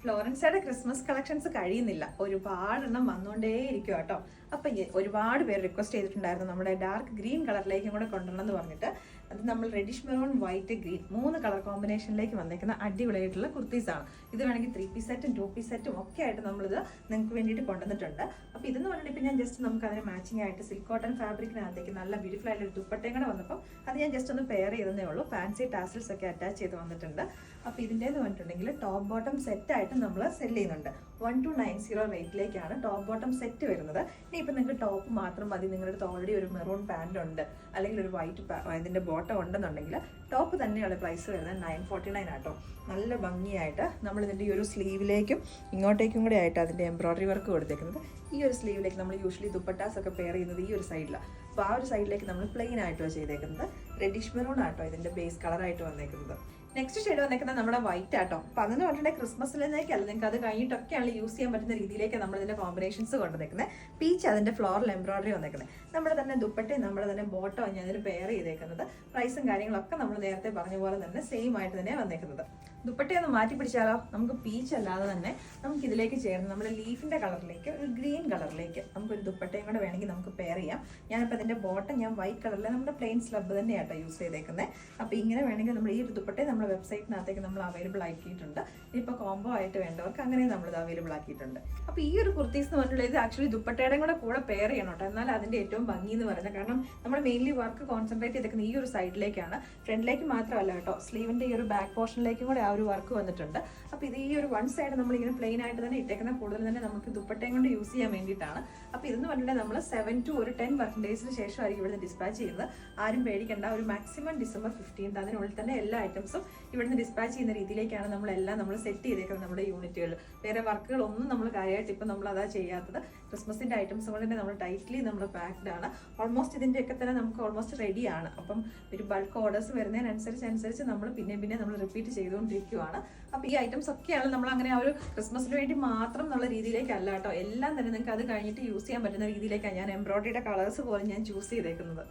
ഫ്ലോറൻസയുടെ Christmas collections കഴിയുന്നില്ല, ഒരുപാടെണ്ണം വന്നുകൊണ്ടേ ഇരിക്കും കേട്ടോ. അപ്പൊ ഒരുപാട് പേര് റിക്വസ്റ്റ് ചെയ്തിട്ടുണ്ടായിരുന്നു നമ്മുടെ ഡാർക്ക് ഗ്രീൻ കളറിലേക്കും കൂടെ കൊണ്ടുവരണം എന്ന് പറഞ്ഞിട്ട്. അത് നമ്മൾ reddish maroon white green 3 colour കോമ്പിനേഷനിലേക്ക് വന്നേക്കുന്ന അടിപൊളിയായിട്ടുള്ള കുർത്തീസാണ്. ഇത് വേണമെങ്കിൽ 3 പീസ് സെറ്റും 2 പീസ് സെറ്റും ഒക്കെ ആയിട്ട് നമ്മളിത് നിങ്ങൾക്ക് വേണ്ടിയിട്ട് കൊണ്ടുവന്നിട്ടുണ്ട്. അപ്പോൾ ഇതെന്ന് പറഞ്ഞിട്ട് ഇപ്പം ഞാൻ ജസ്റ്റ് നമുക്ക് അതിന് മാച്ചിങ് ആയിട്ട് സിൽക്ക് കോട്ടൺ ഫാബ്രിക്കിനകത്തേക്ക് നല്ല ബ്യൂട്ടിഫുൾ ആയിട്ട് ഒരു ദുപ്പട്ടയും കൂടെ വന്നപ്പോൾ അത് ഞാൻ ജസ്റ്റ് ഒന്ന് പെയർ ചെയ്തതേ ഉള്ളൂ. ഫാൻസി ടാസിൽസ് ഒക്കെ അറ്റാച്ച് ചെയ്ത് വന്നിട്ടുണ്ട്. അപ്പോൾ ഇതിൻ്റെന്ന് പറഞ്ഞിട്ടുണ്ടെങ്കിൽ ടോപ്പ് ബോട്ടം സെറ്റായിട്ട് നമ്മൾ സെല് ചെയ്യുന്നുണ്ട്. 1290 റേറ്റിലേക്കാണ് ടോപ്പ് ബോട്ടം സെറ്റ് വരുന്നത്. ഇനി ഇപ്പം നിങ്ങൾക്ക് ടോപ്പ് മാത്രം മതി, നിങ്ങളുടെ അടുത്ത് ഓൾറെഡി ഒരു മെറൂൺ പാൻറ് ഉണ്ട് അല്ലെങ്കിൽ ഒരു വൈറ്റ് ഇതിൻ്റെ ബോട്ടം ഉണ്ടെന്നുണ്ടെങ്കിൽ ടോപ്പ് തന്നെയുള്ള പ്രൈസ് വരുന്നത് 949 ആട്ടോ. നല്ല ഭംഗിയായിട്ട് നമ്മൾ ഇതിൻ്റെ ഈ ഒരു സ്ലീവിലേക്കും ഇങ്ങോട്ടേക്കും കൂടെ ആയിട്ട് അതിൻ്റെ എംബ്രോയിഡറി വർക്ക് കൊടുത്തേക്കുന്നത്. ഈ ഒരു സ്ലീവിലേക്ക് നമ്മൾ യൂഷ്വലി ദുപ്പട്ടാസ് ഒക്കെ പെയർ ചെയ്യുന്നത് ഈ ഒരു സൈഡിലാണ്. അപ്പോൾ ആ ഒരു സൈഡിലേക്ക് നമ്മൾ പ്ലെയിൻ ആയിട്ടോ ചെയ്തേക്കുന്നത്. റെഡിഷ് മെറൂൺ ആട്ടോ ഇതിൻ്റെ ബേസ് കളറായിട്ട് വന്നേക്കുന്നത്. നെക്സ്റ്റ് ഷെയ്ഡ് വന്നേക്കുന്നത് നമ്മുടെ വൈറ്റ് ആട്ടോ. അപ്പം അതെന്ന് പറഞ്ഞിട്ടുണ്ടെങ്കിൽ ക്രിസ്മസിലേക്കല്ല, നിങ്ങൾക്ക് അത് കഴിഞ്ഞിട്ടൊക്കെയാണ് യൂസ് ചെയ്യാൻ പറ്റുന്ന രീതിയിലേക്ക് നമ്മൾ ഇതിൻ്റെ കോമ്പിനേഷൻസ് കൊണ്ടുവന്നേക്കുന്നത്. പീച്ച് അതിൻ്റെ ഫ്ലോറൽ എംബ്രോയിഡറി വന്നേക്കുന്നത്. നമ്മുടെ തന്നെ ദുപ്പട്ടയും നമ്മുടെ തന്നെ ബോട്ടോ ഞാൻ അതിന് പെയർ ചെയ്തേക്കുന്നത്. പ്രൈസും കാര്യങ്ങളൊക്കെ നമ്മൾ നേരത്തെ പറഞ്ഞ പോലെ തന്നെ സെയിം ആയിട്ട് തന്നെ വന്നേക്കുന്നത്. ദുപ്പട്ടയൊന്ന് മാറ്റി പിടിച്ചാലോ, നമുക്ക് പീച്ച് അല്ലാതെ തന്നെ നമുക്ക് ഇതിലേക്ക് ചേർന്ന് നമ്മുടെ ലീഫിൻ്റെ കളറിലേക്ക് ഒരു ഗ്രീൻ കളറിലേക്ക് നമുക്കൊരു ദുപ്പട്ടയും കൂടെ വേണമെങ്കിൽ നമുക്ക് പെയർ ചെയ്യാം. ഞാനിപ്പോൾ അതിൻ്റെ ബോട്ടം ഞാൻ വൈറ്റ് കളറിൽ നമ്മുടെ പ്ലെയിൻ സ്ലബ് തന്നെയാട്ടോ യൂസ് ചെയ്തേക്കുന്നത്. അപ്പോൾ ഇങ്ങനെ വേണമെങ്കിൽ നമ്മൾ ഈ ഒരു ദുപ്പട്ടയും നമ്മുടെ വെബ്സൈറ്റിനകത്തേക്ക് നമ്മൾ അവൈലബിൾ ആക്കിയിട്ടുണ്ട്. ഇപ്പോൾ കോംബോ ആയിട്ട് വേണ്ടവർക്ക് അങ്ങനെ നമ്മളിത് അവൈലബിൾ ആക്കിയിട്ടുണ്ട്. അപ്പോൾ ഈ ഒരു കുർത്തീസ് എന്ന് പറഞ്ഞിട്ടുള്ളത് ഇത് ആക്ച്വലി ദുപ്പട്ടയുടെ കൂടെ പെയർ ചെയ്യണം കേട്ടോ. എന്നാൽ അതിൻ്റെ ഏറ്റവും ഭംഗി എന്ന് പറയുന്നത്, കാരണം നമ്മൾ മെയിൻലി വർക്ക് കോൺസെൻട്രേറ്റ് ചെയ്തേക്കുന്നത് ഈ ഒരു സൈഡിലേക്കാണ്, ഫ്രണ്ടിലേക്ക് മാത്രമല്ല കേട്ടോ, സ്ലീവിൻ്റെ ഈ ഒരു ബാക്ക് പോർഷനിലേക്കും കൂടെ ആ ഒരു വർക്ക് വന്നിട്ടുണ്ട്. അപ്പോൾ ഇത് ഈ ഒരു വൺ സൈഡ് നമ്മളിങ്ങനെ പ്ലെയിൻ ആയിട്ട് തന്നെ ഇട്ടേക്കുന്ന കൂടുതൽ തന്നെ നമുക്ക് ദുപ്പട്ടയും കൊണ്ട് യൂസ് ചെയ്യാൻ വേണ്ടിയിട്ടാണ്. അപ്പോൾ ഇതെന്ന് പറഞ്ഞിട്ടുണ്ടെങ്കിൽ നമ്മൾ 7 to 10 വർക്കിംഗ് ഡേയ്സിന് ശേഷമായിരിക്കും ഇവിടുന്ന് ഡിസ്പാച്ച് ചെയ്യുന്നത്. ആരും പേടിക്കേണ്ട, ഒരു മാക്സിമം ഡിസംബർ 15 അതിനുള്ളിൽ തന്നെ എല്ലാ ഐറ്റംസും ഇവിടുന്ന് ഡിസ്പാച്ച് ചെയ്യുന്ന രീതിയിലേക്കാണ് നമ്മൾ സെറ്റ് ചെയ്തേക്കുന്നത് നമ്മുടെ യൂണിറ്റുകൾ. വേറെ വർക്കുകളൊന്നും നമ്മൾ കാര്യമായിട്ട് ഇപ്പം നമ്മൾ അതാ ചെയ്യാത്തത്. ക്രിസ്മസിൻ്റെ ഐറ്റംസ് കൊണ്ട് തന്നെ നമ്മൾ ടൈറ്റ്ലി നമ്മൾ പാക്ഡ് ആണ്. ഓൾമോസ്റ്റ് ഇതിൻ്റെയൊക്കെ തന്നെ നമുക്ക് ഓൾമോസ്റ്റ് റെഡിയാണ്. അപ്പം ഒരു ബൾക്ക് ഓർഡേഴ്സ് വരുന്നതിനനുസരിച്ച് നമ്മൾ പിന്നെ നമ്മൾ റിപ്പീറ്റ് ചെയ്തുകൊണ്ടിരിക്കുകയാണ്. അപ്പോൾ ഈ ഐറ്റംസ് ഒക്കെയാണ് നമ്മൾ അങ്ങനെ ആ ഒരു ക്രിസ്മസിന് വേണ്ടി മാത്രം എന്നുള്ള രീതിയിലേക്കല്ല കേട്ടോ, എല്ലാം തന്നെ നിങ്ങൾക്ക് അത് കഴിഞ്ഞിട്ട് യൂസ് ചെയ്യാൻ പറ്റുന്ന രീതിയിലേക്കാണ് ഞാൻ എംബ്രോയിഡറിയുടെ കളേഴ്സ് പോലും ഞാൻ ചൂസ് ചെയ്തേക്കുന്നത്.